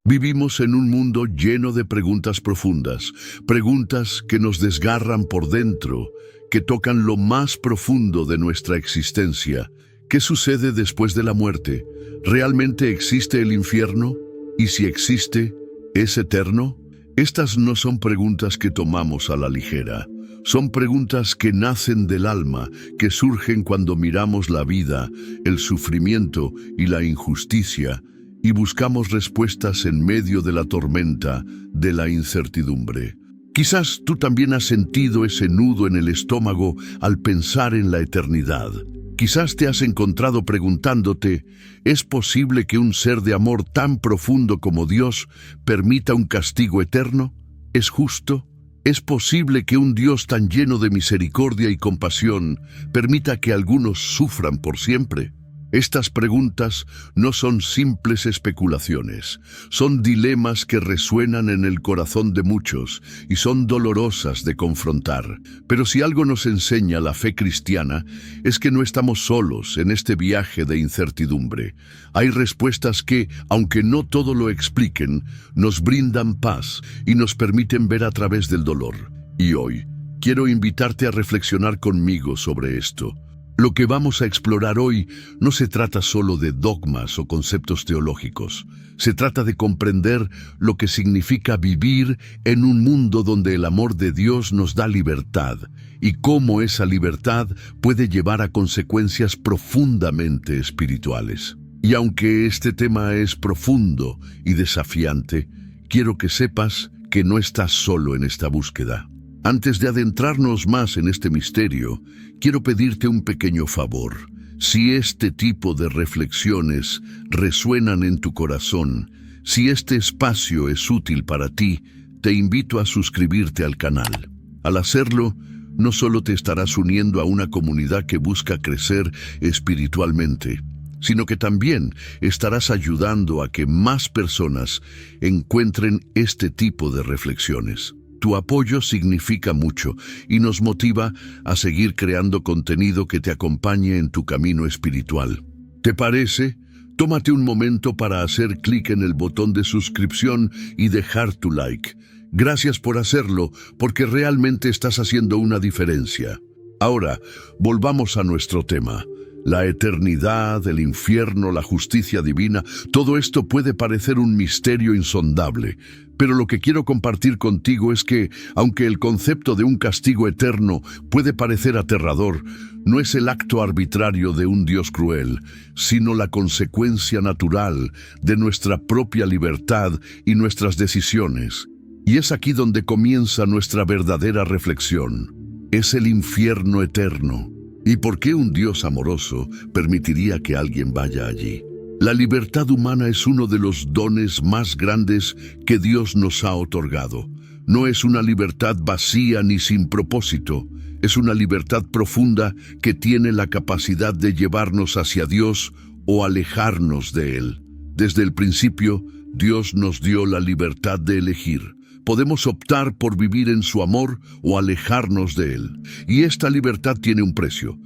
Vivimos en un mundo lleno de preguntas profundas, preguntas que nos desgarran por dentro, que tocan lo más profundo de nuestra existencia. ¿Qué sucede después de la muerte? ¿Realmente existe el infierno? Y si existe, ¿es eterno? Estas no son preguntas que tomamos a la ligera. Son preguntas que nacen del alma, que surgen cuando miramos la vida, el sufrimiento y la injusticia, y buscamos respuestas en medio de la tormenta, de la incertidumbre. Quizás tú también has sentido ese nudo en el estómago al pensar en la eternidad. Quizás te has encontrado preguntándote, ¿es posible que un ser de amor tan profundo como Dios permita un castigo eterno? ¿Es justo? ¿Es posible que un Dios tan lleno de misericordia y compasión permita que algunos sufran por siempre? Estas preguntas no son simples especulaciones, son dilemas que resuenan en el corazón de muchos y son dolorosas de confrontar. Pero si algo nos enseña la fe cristiana, es que no estamos solos en este viaje de incertidumbre. Hay respuestas que, aunque no todo lo expliquen, nos brindan paz y nos permiten ver a través del dolor. Y hoy, quiero invitarte a reflexionar conmigo sobre esto. Lo que vamos a explorar hoy no se trata solo de dogmas o conceptos teológicos. Se trata de comprender lo que significa vivir en un mundo donde el amor de Dios nos da libertad y cómo esa libertad puede llevar a consecuencias profundamente espirituales. Y aunque este tema es profundo y desafiante, quiero que sepas que no estás solo en esta búsqueda. Antes de adentrarnos más en este misterio, quiero pedirte un pequeño favor. Si este tipo de reflexiones resuenan en tu corazón, si este espacio es útil para ti, te invito a suscribirte al canal. Al hacerlo, no solo te estarás uniendo a una comunidad que busca crecer espiritualmente, sino que también estarás ayudando a que más personas encuentren este tipo de reflexiones. Tu apoyo significa mucho y nos motiva a seguir creando contenido que te acompañe en tu camino espiritual. ¿Te parece? Tómate un momento para hacer clic en el botón de suscripción y dejar tu like. Gracias por hacerlo, porque realmente estás haciendo una diferencia. Ahora, volvamos a nuestro tema. La eternidad, el infierno, la justicia divina, todo esto puede parecer un misterio insondable. Pero lo que quiero compartir contigo es que, aunque el concepto de un castigo eterno puede parecer aterrador, no es el acto arbitrario de un Dios cruel, sino la consecuencia natural de nuestra propia libertad y nuestras decisiones. Y es aquí donde comienza nuestra verdadera reflexión. Es el infierno eterno. ¿Y por qué un Dios amoroso permitiría que alguien vaya allí? La libertad humana es uno de los dones más grandes que Dios nos ha otorgado. No es una libertad vacía ni sin propósito. Es una libertad profunda que tiene la capacidad de llevarnos hacia Dios o alejarnos de Él. Desde el principio, Dios nos dio la libertad de elegir. Podemos optar por vivir en su amor o alejarnos de Él. Y esta libertad tiene un precio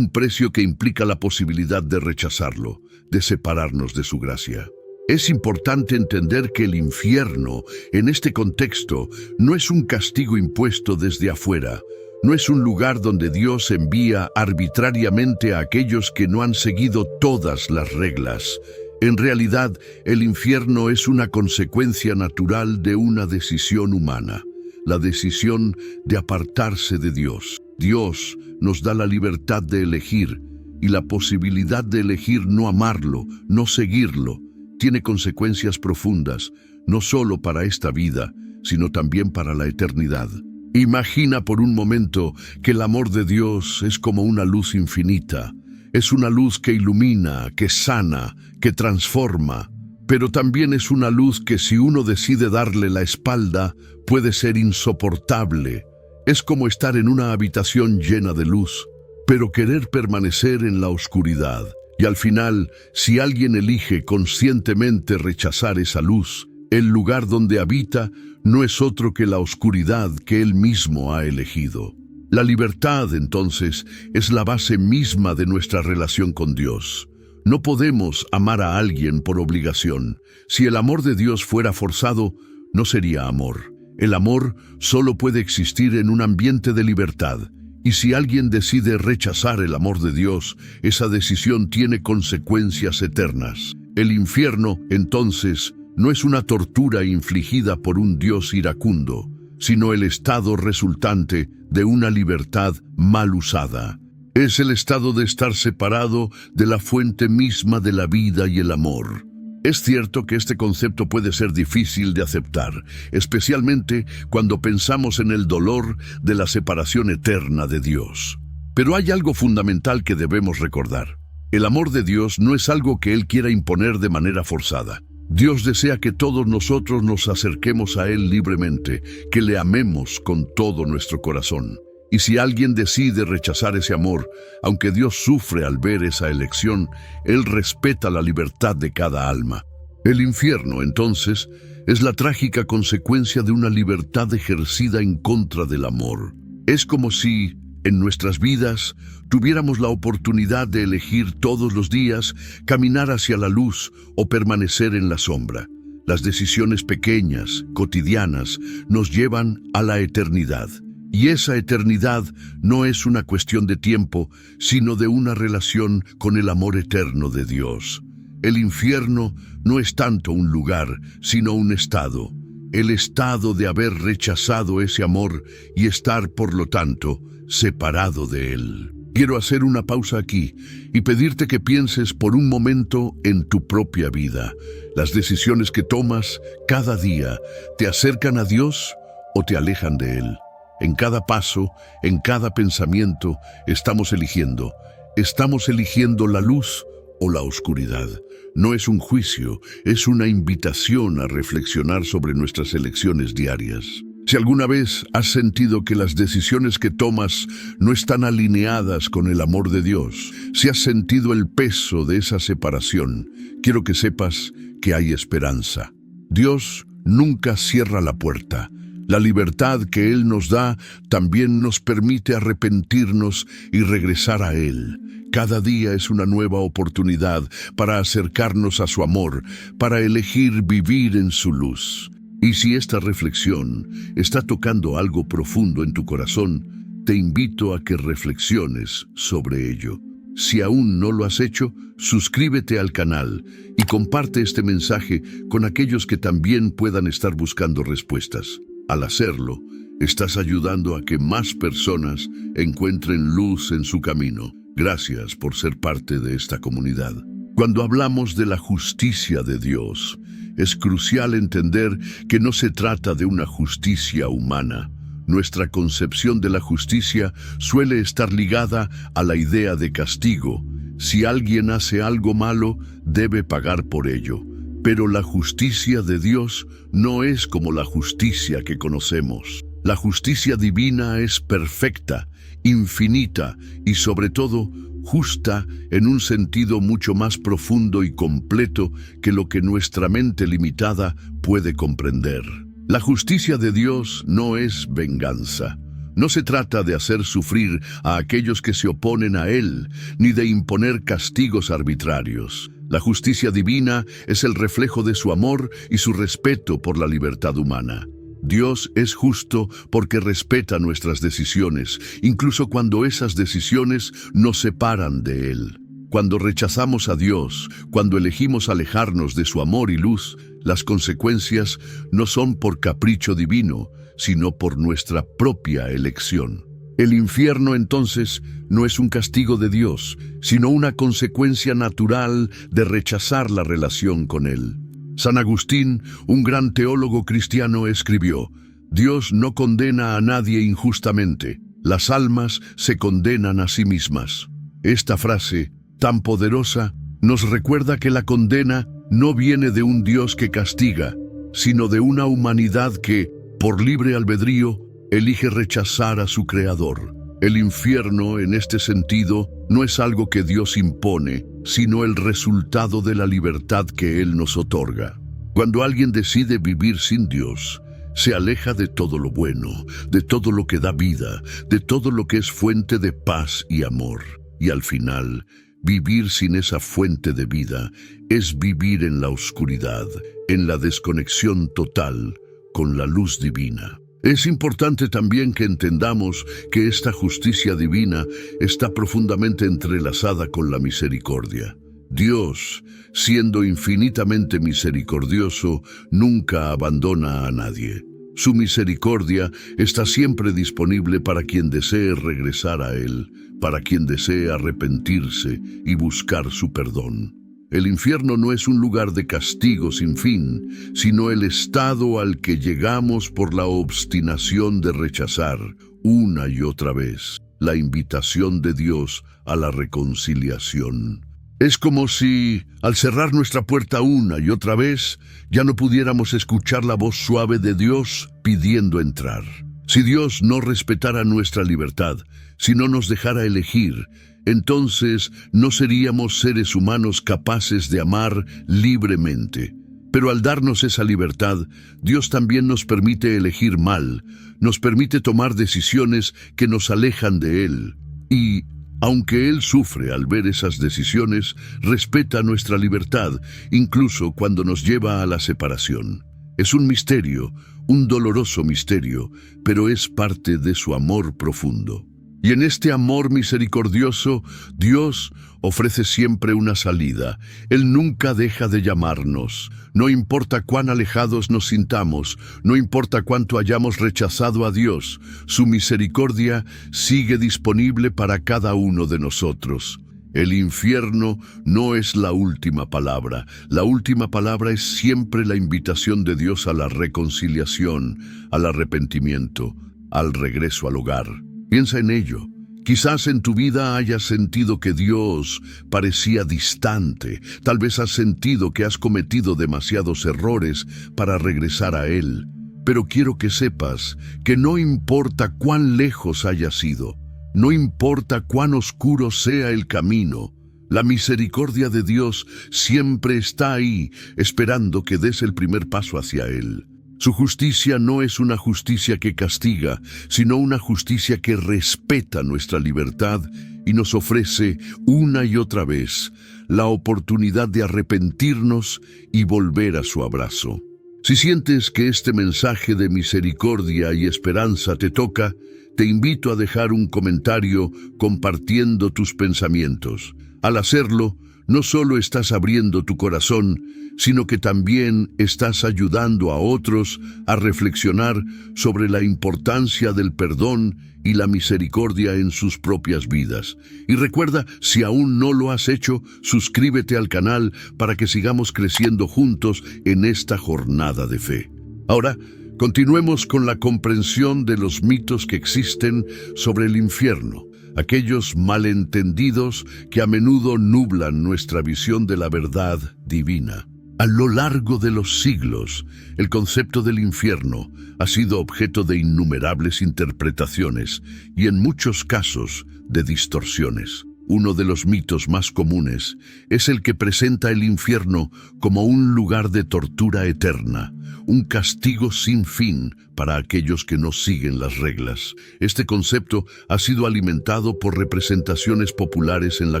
que implica la posibilidad de rechazarlo, de separarnos de su gracia. Es importante entender que el infierno, en este contexto, no es un castigo impuesto desde afuera. No es un lugar donde Dios envía arbitrariamente a aquellos que no han seguido todas las reglas. En realidad, el infierno es una consecuencia natural de una decisión humana, la decisión de apartarse de Dios. Dios nos da la libertad de elegir, y la posibilidad de elegir no amarlo, no seguirlo, tiene consecuencias profundas, no solo para esta vida, sino también para la eternidad. Imagina por un momento que el amor de Dios es como una luz infinita. Es una luz que ilumina, que sana, que transforma, pero también es una luz que si uno decide darle la espalda, puede ser insoportable. Es como estar en una habitación llena de luz, pero querer permanecer en la oscuridad. Y al final, si alguien elige conscientemente rechazar esa luz, el lugar donde habita no es otro que la oscuridad que él mismo ha elegido. La libertad, entonces, es la base misma de nuestra relación con Dios. No podemos amar a alguien por obligación. Si el amor de Dios fuera forzado, no sería amor. El amor solo puede existir en un ambiente de libertad. Y si alguien decide rechazar el amor de Dios, esa decisión tiene consecuencias eternas. El infierno, entonces, no es una tortura infligida por un Dios iracundo, sino el estado resultante de una libertad mal usada. Es el estado de estar separado de la fuente misma de la vida y el amor. Es cierto que este concepto puede ser difícil de aceptar, especialmente cuando pensamos en el dolor de la separación eterna de Dios. Pero hay algo fundamental que debemos recordar. El amor de Dios no es algo que Él quiera imponer de manera forzada. Dios desea que todos nosotros nos acerquemos a Él libremente, que le amemos con todo nuestro corazón. Y si alguien decide rechazar ese amor, aunque Dios sufre al ver esa elección, Él respeta la libertad de cada alma. El infierno, entonces, es la trágica consecuencia de una libertad ejercida en contra del amor. Es como si, en nuestras vidas, tuviéramos la oportunidad de elegir todos los días caminar hacia la luz o permanecer en la sombra. Las decisiones pequeñas, cotidianas, nos llevan a la eternidad. Y esa eternidad no es una cuestión de tiempo, sino de una relación con el amor eterno de Dios. El infierno no es tanto un lugar, sino un estado. El estado de haber rechazado ese amor y estar, por lo tanto, separado de Él. Quiero hacer una pausa aquí y pedirte que pienses por un momento en tu propia vida. Las decisiones que tomas cada día, ¿te acercan a Dios o te alejan de Él? En cada paso, en cada pensamiento, estamos eligiendo. ¿Estamos eligiendo la luz o la oscuridad? No es un juicio, es una invitación a reflexionar sobre nuestras elecciones diarias. Si alguna vez has sentido que las decisiones que tomas no están alineadas con el amor de Dios, si has sentido el peso de esa separación, quiero que sepas que hay esperanza. Dios nunca cierra la puerta. La libertad que Él nos da también nos permite arrepentirnos y regresar a Él. Cada día es una nueva oportunidad para acercarnos a su amor, para elegir vivir en su luz. Y si esta reflexión está tocando algo profundo en tu corazón, te invito a que reflexiones sobre ello. Si aún no lo has hecho, suscríbete al canal y comparte este mensaje con aquellos que también puedan estar buscando respuestas. Al hacerlo, estás ayudando a que más personas encuentren luz en su camino. Gracias por ser parte de esta comunidad. Cuando hablamos de la justicia de Dios, es crucial entender que no se trata de una justicia humana. Nuestra concepción de la justicia suele estar ligada a la idea de castigo. Si alguien hace algo malo, debe pagar por ello. Pero la justicia de Dios no es como la justicia que conocemos. La justicia divina es perfecta, infinita y sobre todo justa en un sentido mucho más profundo y completo que lo que nuestra mente limitada puede comprender. La justicia de Dios no es venganza. No se trata de hacer sufrir a aquellos que se oponen a Él, ni de imponer castigos arbitrarios. La justicia divina es el reflejo de su amor y su respeto por la libertad humana. Dios es justo porque respeta nuestras decisiones, incluso cuando esas decisiones nos separan de Él. Cuando rechazamos a Dios, cuando elegimos alejarnos de su amor y luz, las consecuencias no son por capricho divino, sino por nuestra propia elección. El infierno, entonces, no es un castigo de Dios, sino una consecuencia natural de rechazar la relación con Él. San Agustín, un gran teólogo cristiano, escribió: Dios no condena a nadie injustamente, las almas se condenan a sí mismas. Esta frase, tan poderosa, nos recuerda que la condena no viene de un Dios que castiga, sino de una humanidad que, por libre albedrío, elige rechazar a su Creador. El infierno, en este sentido, no es algo que Dios impone, sino el resultado de la libertad que Él nos otorga. Cuando alguien decide vivir sin Dios, se aleja de todo lo bueno, de todo lo que da vida, de todo lo que es fuente de paz y amor. Y al final, Vivir sin esa fuente de vida es vivir en la oscuridad, en la desconexión total con la luz divina. Es importante también que entendamos que esta justicia divina está profundamente entrelazada con la misericordia. Dios, siendo infinitamente misericordioso, nunca abandona a nadie. Su misericordia está siempre disponible para quien desee regresar a Él, para quien desee arrepentirse y buscar su perdón. El infierno no es un lugar de castigo sin fin, sino el estado al que llegamos por la obstinación de rechazar, una y otra vez, la invitación de Dios a la reconciliación. Es como si, al cerrar nuestra puerta una y otra vez, ya no pudiéramos escuchar la voz suave de Dios pidiendo entrar. Si Dios no respetara nuestra libertad, si no nos dejara elegir, entonces no seríamos seres humanos capaces de amar libremente. Pero al darnos esa libertad, Dios también nos permite elegir mal, nos permite tomar decisiones que nos alejan de Él. Y, aunque Él sufre al ver esas decisiones, respeta nuestra libertad, incluso cuando nos lleva a la separación. Es un misterio, un doloroso misterio, pero es parte de su amor profundo. Y en este amor misericordioso, Dios ofrece siempre una salida. Él nunca deja de llamarnos. No importa cuán alejados nos sintamos, no importa cuánto hayamos rechazado a Dios, su misericordia sigue disponible para cada uno de nosotros. El infierno no es la última palabra. La última palabra es siempre la invitación de Dios a la reconciliación, al arrepentimiento, al regreso al hogar. Piensa en ello. Quizás en tu vida hayas sentido que Dios parecía distante. Tal vez has sentido que has cometido demasiados errores para regresar a Él. Pero quiero que sepas que no importa cuán lejos hayas ido, no importa cuán oscuro sea el camino, la misericordia de Dios siempre está ahí, esperando que des el primer paso hacia Él. Su justicia no es una justicia que castiga, sino una justicia que respeta nuestra libertad y nos ofrece una y otra vez la oportunidad de arrepentirnos y volver a su abrazo. Si sientes que este mensaje de misericordia y esperanza te toca, te invito a dejar un comentario compartiendo tus pensamientos. Al hacerlo, no solo estás abriendo tu corazón, sino que también estás ayudando a otros a reflexionar sobre la importancia del perdón y la misericordia en sus propias vidas. Y recuerda, si aún no lo has hecho, suscríbete al canal para que sigamos creciendo juntos en esta jornada de fe. Ahora, continuemos con la comprensión de los mitos que existen sobre el infierno, aquellos malentendidos que a menudo nublan nuestra visión de la verdad divina. A lo largo de los siglos, el concepto del infierno ha sido objeto de innumerables interpretaciones y en muchos casos de distorsiones. Uno de los mitos más comunes es el que presenta el infierno como un lugar de tortura eterna, un castigo sin fin para aquellos que no siguen las reglas. Este concepto ha sido alimentado por representaciones populares en la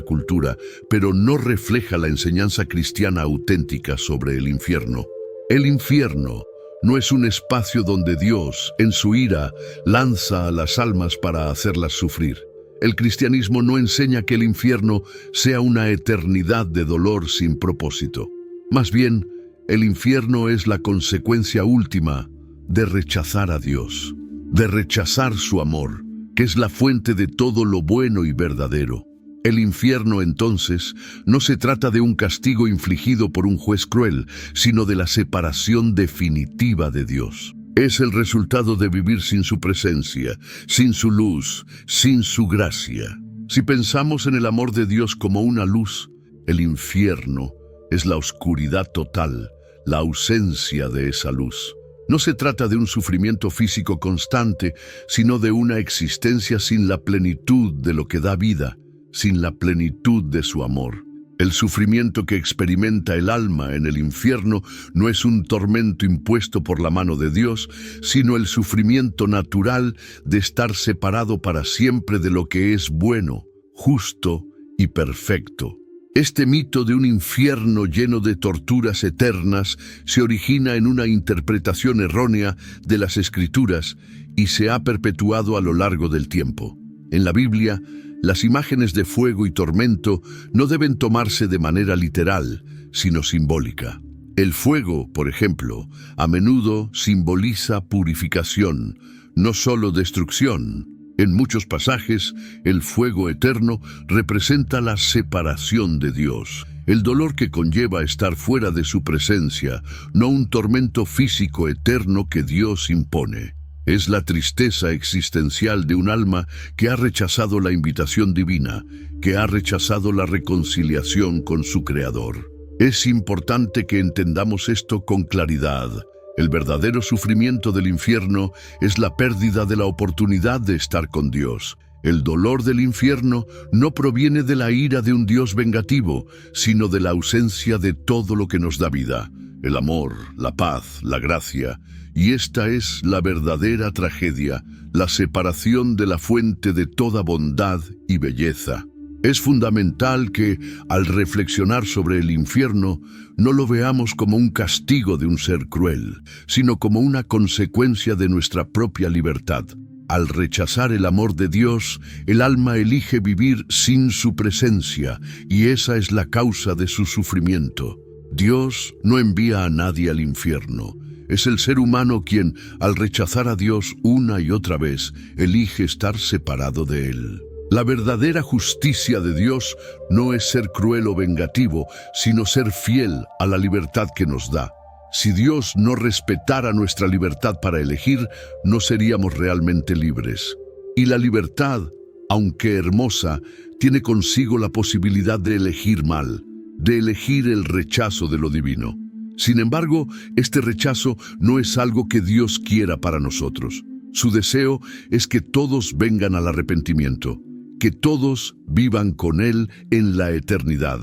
cultura, pero no refleja la enseñanza cristiana auténtica sobre el infierno. El infierno no es un espacio donde Dios, en su ira, lanza a las almas para hacerlas sufrir. El cristianismo no enseña que el infierno sea una eternidad de dolor sin propósito. Más bien, el infierno es la consecuencia última de rechazar a Dios, de rechazar su amor, que es la fuente de todo lo bueno y verdadero. El infierno, entonces, no se trata de un castigo infligido por un juez cruel, sino de la separación definitiva de Dios. Es el resultado de vivir sin su presencia, sin su luz, sin su gracia. Si pensamos en el amor de Dios como una luz, el infierno es la oscuridad total, la ausencia de esa luz. No se trata de un sufrimiento físico constante, sino de una existencia sin la plenitud de lo que da vida, sin la plenitud de su amor. El sufrimiento que experimenta el alma en el infierno no es un tormento impuesto por la mano de Dios, sino el sufrimiento natural de estar separado para siempre de lo que es bueno, justo y perfecto. Este mito de un infierno lleno de torturas eternas se origina en una interpretación errónea de las Escrituras y se ha perpetuado a lo largo del tiempo. En la Biblia, las imágenes de fuego y tormento no deben tomarse de manera literal, sino simbólica. El fuego, por ejemplo, a menudo simboliza purificación, no solo destrucción. En muchos pasajes, el fuego eterno representa la separación de Dios, el dolor que conlleva estar fuera de su presencia, no un tormento físico eterno que Dios impone. Es la tristeza existencial de un alma que ha rechazado la invitación divina, que ha rechazado la reconciliación con su Creador. Es importante que entendamos esto con claridad. El verdadero sufrimiento del infierno es la pérdida de la oportunidad de estar con Dios. El dolor del infierno no proviene de la ira de un Dios vengativo, sino de la ausencia de todo lo que nos da vida: el amor, la paz, la gracia. Y esta es la verdadera tragedia, la separación de la fuente de toda bondad y belleza. Es fundamental que, al reflexionar sobre el infierno, no lo veamos como un castigo de un ser cruel, sino como una consecuencia de nuestra propia libertad. Al rechazar el amor de Dios, el alma elige vivir sin su presencia, y esa es la causa de su sufrimiento. Dios no envía a nadie al infierno. Es el ser humano quien, al rechazar a Dios una y otra vez, elige estar separado de Él. La verdadera justicia de Dios no es ser cruel o vengativo, sino ser fiel a la libertad que nos da. Si Dios no respetara nuestra libertad para elegir, no seríamos realmente libres. Y la libertad, aunque hermosa, tiene consigo la posibilidad de elegir mal, de elegir el rechazo de lo divino. Sin embargo, este rechazo no es algo que Dios quiera para nosotros. Su deseo es que todos vengan al arrepentimiento, que todos vivan con Él en la eternidad.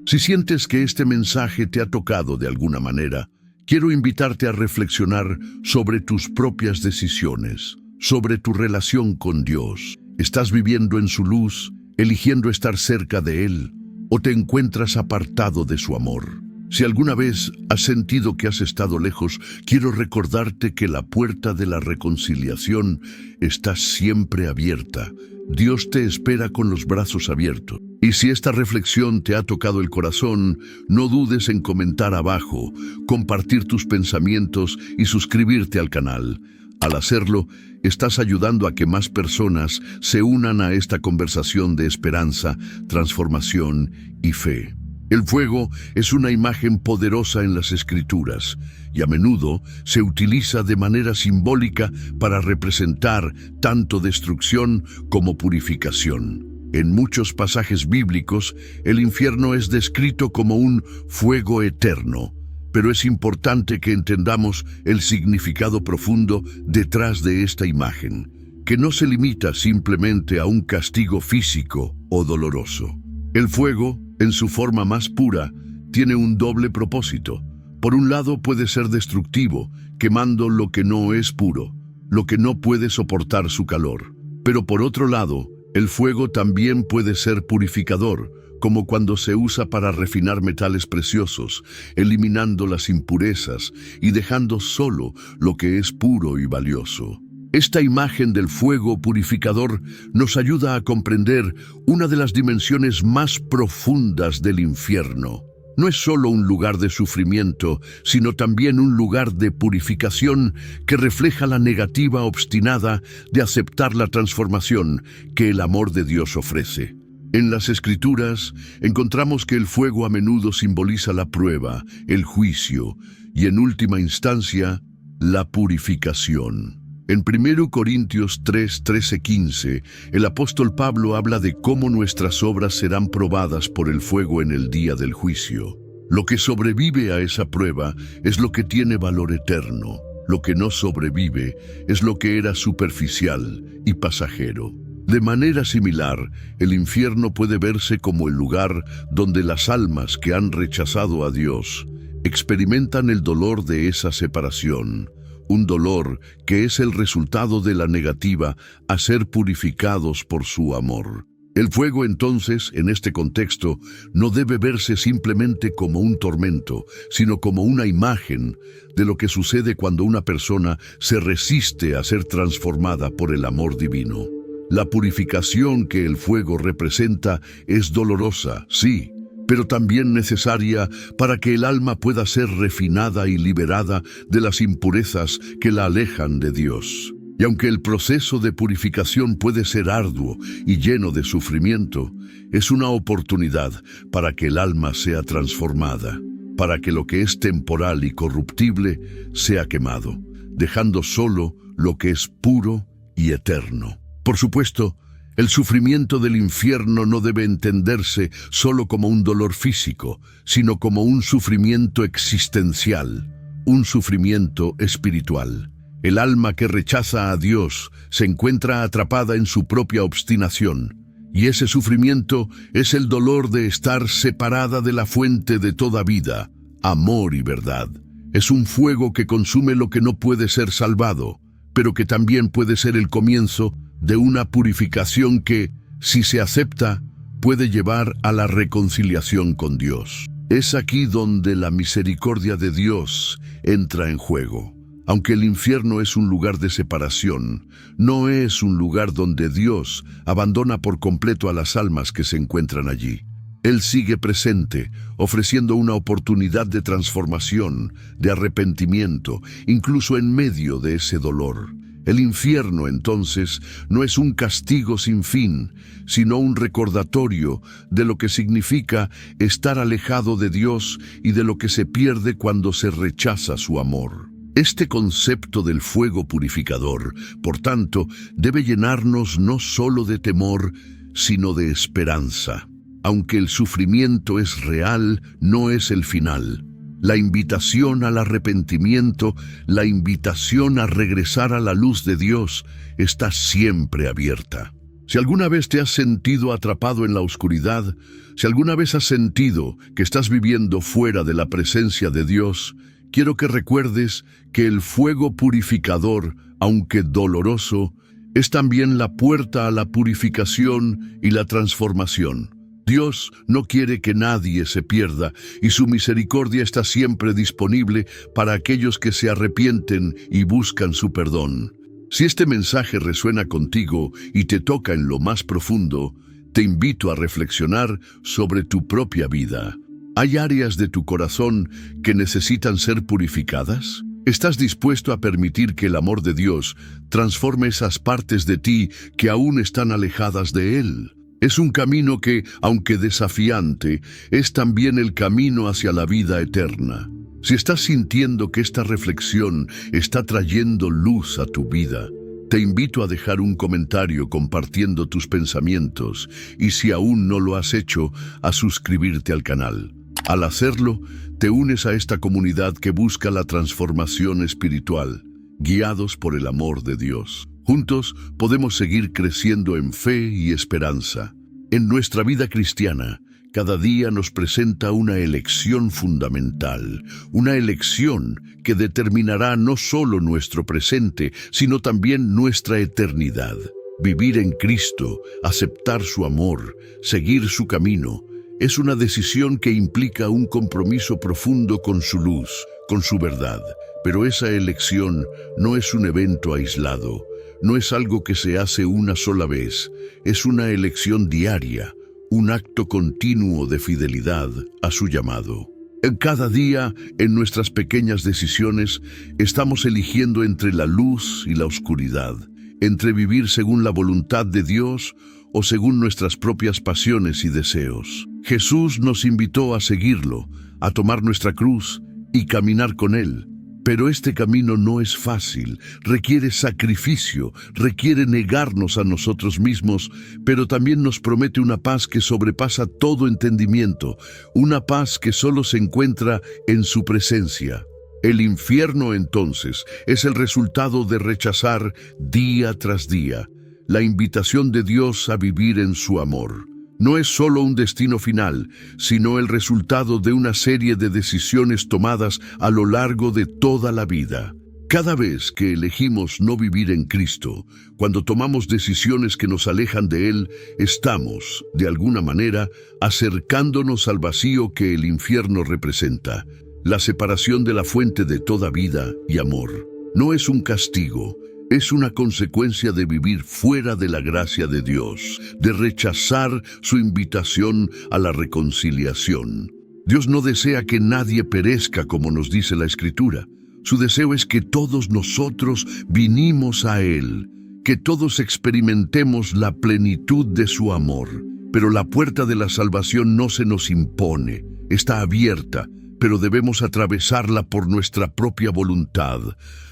Si sientes que este mensaje te ha tocado de alguna manera, quiero invitarte a reflexionar sobre tus propias decisiones, sobre tu relación con Dios. ¿Estás viviendo en su luz, eligiendo estar cerca de Él, o te encuentras apartado de su amor? Si alguna vez has sentido que has estado lejos, quiero recordarte que la puerta de la reconciliación está siempre abierta. Dios te espera con los brazos abiertos. Y si esta reflexión te ha tocado el corazón, no dudes en comentar abajo, compartir tus pensamientos y suscribirte al canal. Al hacerlo, estás ayudando a que más personas se unan a esta conversación de esperanza, transformación y fe. El fuego es una imagen poderosa en las Escrituras y a menudo se utiliza de manera simbólica para representar tanto destrucción como purificación. En muchos pasajes bíblicos, el infierno es descrito como un fuego eterno, pero es importante que entendamos el significado profundo detrás de esta imagen, que no se limita simplemente a un castigo físico o doloroso. El fuego, en su forma más pura, tiene un doble propósito. Por un lado puede ser destructivo, quemando lo que no es puro, lo que no puede soportar su calor. Pero por otro lado, el fuego también puede ser purificador, como cuando se usa para refinar metales preciosos, eliminando las impurezas y dejando solo lo que es puro y valioso. Esta imagen del fuego purificador nos ayuda a comprender una de las dimensiones más profundas del infierno. No es solo un lugar de sufrimiento, sino también un lugar de purificación que refleja la negativa obstinada de aceptar la transformación que el amor de Dios ofrece. En las Escrituras encontramos que el fuego a menudo simboliza la prueba, el juicio y, en última instancia, la purificación. En 1 Corintios 3, 13-15, el apóstol Pablo habla de cómo nuestras obras serán probadas por el fuego en el día del juicio. Lo que sobrevive a esa prueba es lo que tiene valor eterno. Lo que no sobrevive es lo que era superficial y pasajero. De manera similar, el infierno puede verse como el lugar donde las almas que han rechazado a Dios experimentan el dolor de esa separación. Un dolor que es el resultado de la negativa a ser purificados por su amor. El fuego, entonces, en este contexto, no debe verse simplemente como un tormento, sino como una imagen de lo que sucede cuando una persona se resiste a ser transformada por el amor divino. La purificación que el fuego representa es dolorosa, sí, pero también necesaria para que el alma pueda ser refinada y liberada de las impurezas que la alejan de Dios. Y aunque el proceso de purificación puede ser arduo y lleno de sufrimiento, es una oportunidad para que el alma sea transformada, para que lo que es temporal y corruptible sea quemado, dejando solo lo que es puro y eterno. Por supuesto, el sufrimiento del infierno no debe entenderse solo como un dolor físico, sino como un sufrimiento existencial, un sufrimiento espiritual. El alma que rechaza a Dios se encuentra atrapada en su propia obstinación, y ese sufrimiento es el dolor de estar separada de la fuente de toda vida, amor y verdad. Es un fuego que consume lo que no puede ser salvado, pero que también puede ser el comienzo de una purificación que, si se acepta, puede llevar a la reconciliación con Dios. Es aquí donde la misericordia de Dios entra en juego. Aunque el infierno es un lugar de separación, no es un lugar donde Dios abandona por completo a las almas que se encuentran allí. Él sigue presente, ofreciendo una oportunidad de transformación, de arrepentimiento, incluso en medio de ese dolor. El infierno, entonces, no es un castigo sin fin, sino un recordatorio de lo que significa estar alejado de Dios y de lo que se pierde cuando se rechaza su amor. Este concepto del fuego purificador, por tanto, debe llenarnos no solo de temor, sino de esperanza. Aunque el sufrimiento es real, no es el final. La invitación al arrepentimiento, la invitación a regresar a la luz de Dios, está siempre abierta. Si alguna vez te has sentido atrapado en la oscuridad, si alguna vez has sentido que estás viviendo fuera de la presencia de Dios, quiero que recuerdes que el fuego purificador, aunque doloroso, es también la puerta a la purificación y la transformación. Dios no quiere que nadie se pierda y su misericordia está siempre disponible para aquellos que se arrepienten y buscan su perdón. Si este mensaje resuena contigo y te toca en lo más profundo, te invito a reflexionar sobre tu propia vida. ¿Hay áreas de tu corazón que necesitan ser purificadas? ¿Estás dispuesto a permitir que el amor de Dios transforme esas partes de ti que aún están alejadas de Él? Es un camino que, aunque desafiante, es también el camino hacia la vida eterna. Si estás sintiendo que esta reflexión está trayendo luz a tu vida, te invito a dejar un comentario compartiendo tus pensamientos y, si aún no lo has hecho, a suscribirte al canal. Al hacerlo, te unes a esta comunidad que busca la transformación espiritual, guiados por el amor de Dios. Juntos podemos seguir creciendo en fe y esperanza. En nuestra vida cristiana, cada día nos presenta una elección fundamental, una elección que determinará no solo nuestro presente, sino también nuestra eternidad. Vivir en Cristo, aceptar su amor, seguir su camino, es una decisión que implica un compromiso profundo con su luz, con su verdad. Pero esa elección no es un evento aislado. No es algo que se hace una sola vez, es una elección diaria, un acto continuo de fidelidad a su llamado. En cada día, en nuestras pequeñas decisiones, estamos eligiendo entre la luz y la oscuridad, entre vivir según la voluntad de Dios o según nuestras propias pasiones y deseos. Jesús nos invitó a seguirlo, a tomar nuestra cruz y caminar con Él. Pero este camino no es fácil, requiere sacrificio, requiere negarnos a nosotros mismos, pero también nos promete una paz que sobrepasa todo entendimiento, una paz que solo se encuentra en su presencia. El infierno, entonces, es el resultado de rechazar día tras día la invitación de Dios a vivir en su amor. No es solo un destino final, sino el resultado de una serie de decisiones tomadas a lo largo de toda la vida. Cada vez que elegimos no vivir en Cristo, cuando tomamos decisiones que nos alejan de Él, estamos, de alguna manera, acercándonos al vacío que el infierno representa, la separación de la fuente de toda vida y amor. No es un castigo, es una consecuencia de vivir fuera de la gracia de Dios, de rechazar su invitación a la reconciliación. Dios no desea que nadie perezca, como nos dice la Escritura. Su deseo es que todos nosotros vinimos a Él, que todos experimentemos la plenitud de su amor. Pero la puerta de la salvación no se nos impone, está abierta, pero debemos atravesarla por nuestra propia voluntad.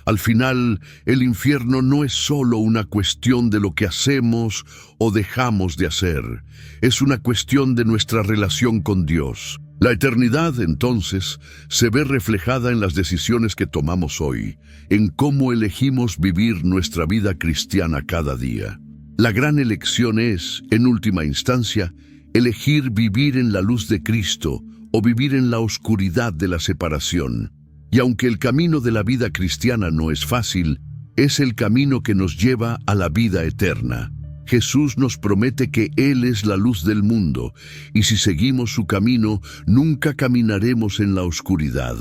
Al final, el infierno no es solo una cuestión de lo que hacemos o dejamos de hacer, es una cuestión de nuestra relación con Dios. La eternidad, entonces, se ve reflejada en las decisiones que tomamos hoy, en cómo elegimos vivir nuestra vida cristiana cada día. La gran elección es, en última instancia, elegir vivir en la luz de Cristo o vivir en la oscuridad de la separación. Y aunque el camino de la vida cristiana no es fácil, es el camino que nos lleva a la vida eterna. Jesús nos promete que Él es la luz del mundo, y si seguimos su camino, nunca caminaremos en la oscuridad.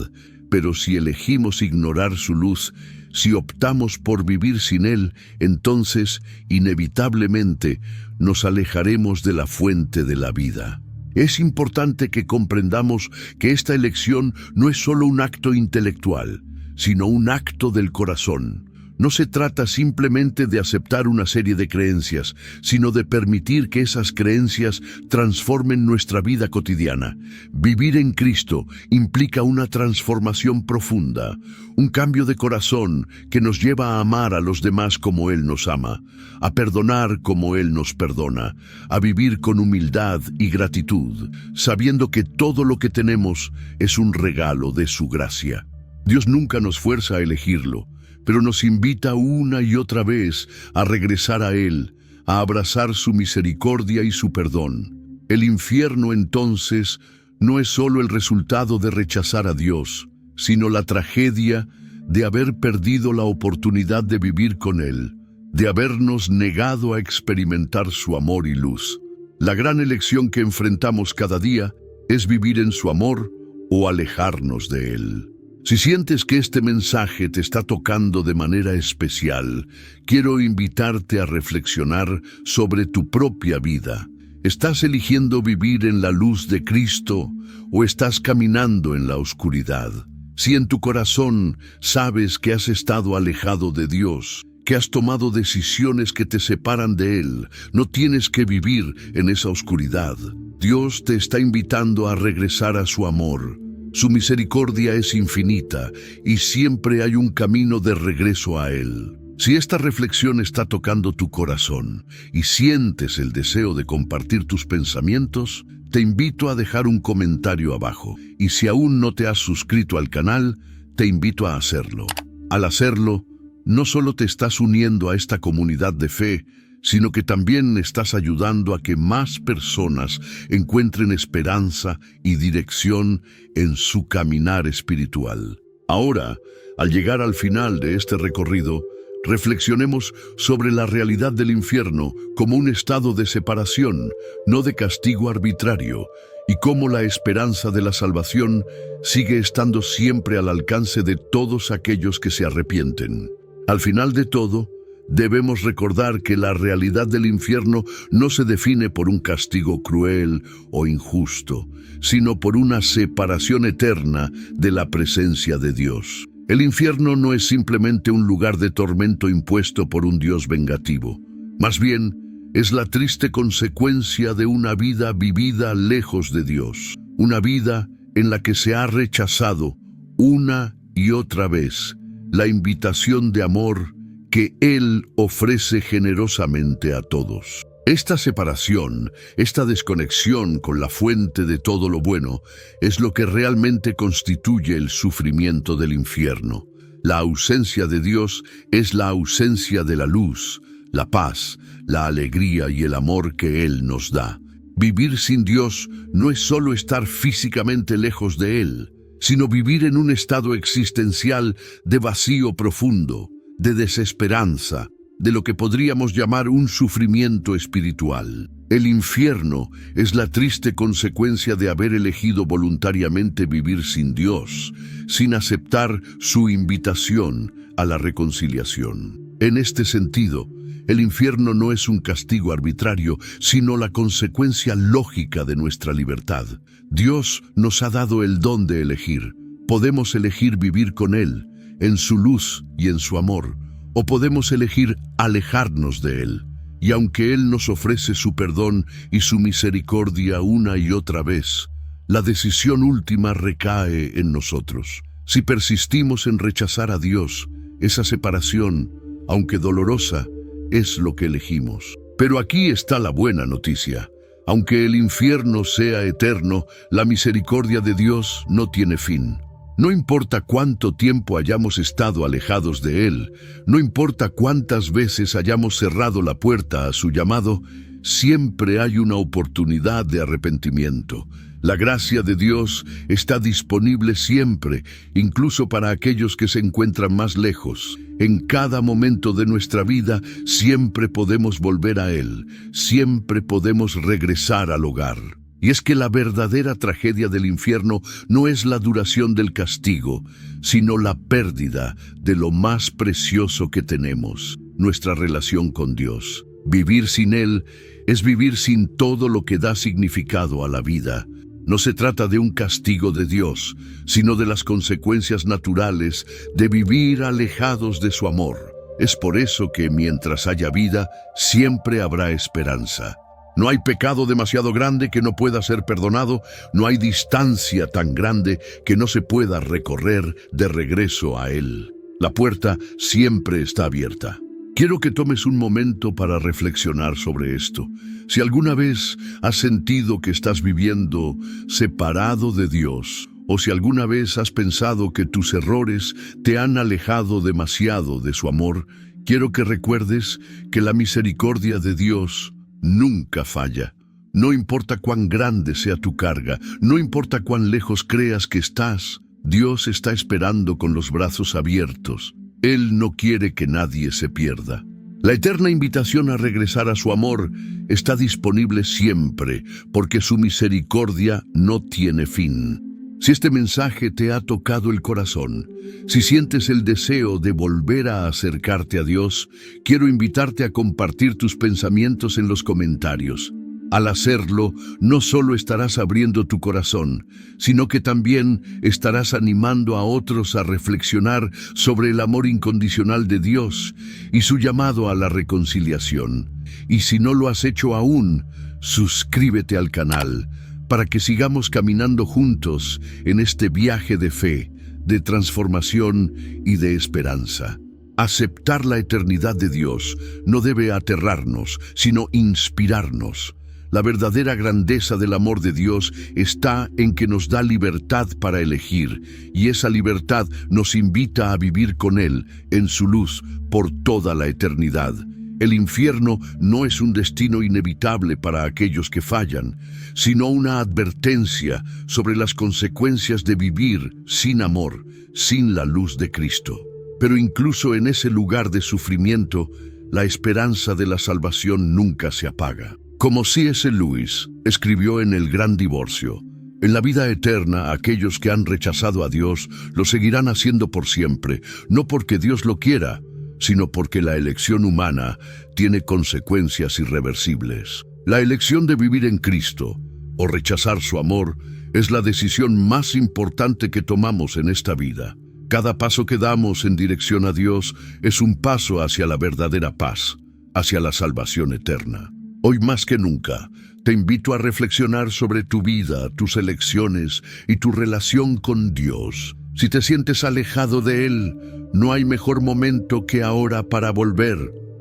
Pero si elegimos ignorar su luz, si optamos por vivir sin Él, entonces, inevitablemente, nos alejaremos de la fuente de la vida. Es importante que comprendamos que esta elección no es solo un acto intelectual, sino un acto del corazón. No se trata simplemente de aceptar una serie de creencias, sino de permitir que esas creencias transformen nuestra vida cotidiana. Vivir en Cristo implica una transformación profunda, un cambio de corazón que nos lleva a amar a los demás como Él nos ama, a perdonar como Él nos perdona, a vivir con humildad y gratitud, sabiendo que todo lo que tenemos es un regalo de su gracia. Dios nunca nos fuerza a elegirlo, pero nos invita una y otra vez a regresar a Él, a abrazar su misericordia y su perdón. El infierno, entonces, no es solo el resultado de rechazar a Dios, sino la tragedia de haber perdido la oportunidad de vivir con Él, de habernos negado a experimentar su amor y luz. La gran elección que enfrentamos cada día es vivir en su amor o alejarnos de Él. Si sientes que este mensaje te está tocando de manera especial, quiero invitarte a reflexionar sobre tu propia vida. ¿Estás eligiendo vivir en la luz de Cristo o estás caminando en la oscuridad? Si en tu corazón sabes que has estado alejado de Dios, que has tomado decisiones que te separan de Él, no tienes que vivir en esa oscuridad. Dios te está invitando a regresar a su amor. Su misericordia es infinita y siempre hay un camino de regreso a Él. Si esta reflexión está tocando tu corazón y sientes el deseo de compartir tus pensamientos, te invito a dejar un comentario abajo. Y si aún no te has suscrito al canal, te invito a hacerlo. Al hacerlo, no solo te estás uniendo a esta comunidad de fe, sino que también estás ayudando a que más personas encuentren esperanza y dirección en su caminar espiritual. Ahora, al llegar al final de este recorrido, reflexionemos sobre la realidad del infierno como un estado de separación, no de castigo arbitrario, y cómo la esperanza de la salvación sigue estando siempre al alcance de todos aquellos que se arrepienten. Al final de todo, debemos recordar que la realidad del infierno no se define por un castigo cruel o injusto, sino por una separación eterna de la presencia de Dios. El infierno no es simplemente un lugar de tormento impuesto por un Dios vengativo. Más bien, es la triste consecuencia de una vida vivida lejos de Dios. Una vida en la que se ha rechazado una y otra vez la invitación de amor que Él ofrece generosamente a todos. Esta separación, esta desconexión con la fuente de todo lo bueno, es lo que realmente constituye el sufrimiento del infierno. La ausencia de Dios es la ausencia de la luz, la paz, la alegría y el amor que Él nos da. Vivir sin Dios no es solo estar físicamente lejos de Él, sino vivir en un estado existencial de vacío profundo, de desesperanza, de lo que podríamos llamar un sufrimiento espiritual. El infierno es la triste consecuencia de haber elegido voluntariamente vivir sin Dios, sin aceptar su invitación a la reconciliación. En este sentido, el infierno no es un castigo arbitrario, sino la consecuencia lógica de nuestra libertad. Dios nos ha dado el don de elegir. Podemos elegir vivir con Él, en su luz y en su amor, o podemos elegir alejarnos de Él. Y aunque Él nos ofrece su perdón y su misericordia una y otra vez, la decisión última recae en nosotros. Si persistimos en rechazar a Dios, esa separación, aunque dolorosa, es lo que elegimos. Pero aquí está la buena noticia. Aunque el infierno sea eterno, la misericordia de Dios no tiene fin. No importa cuánto tiempo hayamos estado alejados de Él, no importa cuántas veces hayamos cerrado la puerta a su llamado, siempre hay una oportunidad de arrepentimiento. La gracia de Dios está disponible siempre, incluso para aquellos que se encuentran más lejos. En cada momento de nuestra vida siempre podemos volver a Él, siempre podemos regresar al hogar. Y es que la verdadera tragedia del infierno no es la duración del castigo, sino la pérdida de lo más precioso que tenemos, nuestra relación con Dios. Vivir sin Él es vivir sin todo lo que da significado a la vida. No se trata de un castigo de Dios, sino de las consecuencias naturales de vivir alejados de su amor. Es por eso que mientras haya vida, siempre habrá esperanza. No hay pecado demasiado grande que no pueda ser perdonado, no hay distancia tan grande que no se pueda recorrer de regreso a Él. La puerta siempre está abierta. Quiero que tomes un momento para reflexionar sobre esto. Si alguna vez has sentido que estás viviendo separado de Dios, o si alguna vez has pensado que tus errores te han alejado demasiado de su amor, quiero que recuerdes que la misericordia de Dios nunca falla. No importa cuán grande sea tu carga, no importa cuán lejos creas que estás, Dios está esperando con los brazos abiertos. Él no quiere que nadie se pierda. La eterna invitación a regresar a su amor está disponible siempre, porque su misericordia no tiene fin. Si este mensaje te ha tocado el corazón, si sientes el deseo de volver a acercarte a Dios, quiero invitarte a compartir tus pensamientos en los comentarios. Al hacerlo, no solo estarás abriendo tu corazón, sino que también estarás animando a otros a reflexionar sobre el amor incondicional de Dios y su llamado a la reconciliación. Y si no lo has hecho aún, suscríbete al canal para que sigamos caminando juntos en este viaje de fe, de transformación y de esperanza. Aceptar la eternidad de Dios no debe aterrarnos, sino inspirarnos. La verdadera grandeza del amor de Dios está en que nos da libertad para elegir, y esa libertad nos invita a vivir con Él, en su luz, por toda la eternidad. El infierno no es un destino inevitable para aquellos que fallan, sino una advertencia sobre las consecuencias de vivir sin amor, sin la luz de Cristo. Pero incluso en ese lugar de sufrimiento, la esperanza de la salvación nunca se apaga. Como C.S. Lewis escribió en El Gran Divorcio, en la vida eterna aquellos que han rechazado a Dios lo seguirán haciendo por siempre, no porque Dios lo quiera, sino porque la elección humana tiene consecuencias irreversibles. La elección de vivir en Cristo o rechazar su amor es la decisión más importante que tomamos en esta vida. Cada paso que damos en dirección a Dios es un paso hacia la verdadera paz, hacia la salvación eterna. Hoy más que nunca, te invito a reflexionar sobre tu vida, tus elecciones y tu relación con Dios. Si te sientes alejado de Él, no hay mejor momento que ahora para volver.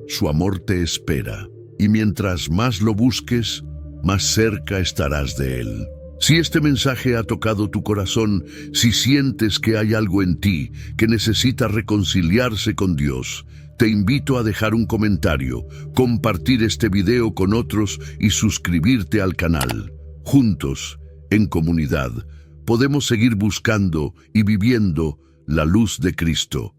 Su amor te espera, y mientras más lo busques, más cerca estarás de Él. Si este mensaje ha tocado tu corazón, si sientes que hay algo en ti que necesita reconciliarse con Dios, te invito a dejar un comentario, compartir este video con otros y suscribirte al canal. Juntos, en comunidad, podemos seguir buscando y viviendo la luz de Cristo.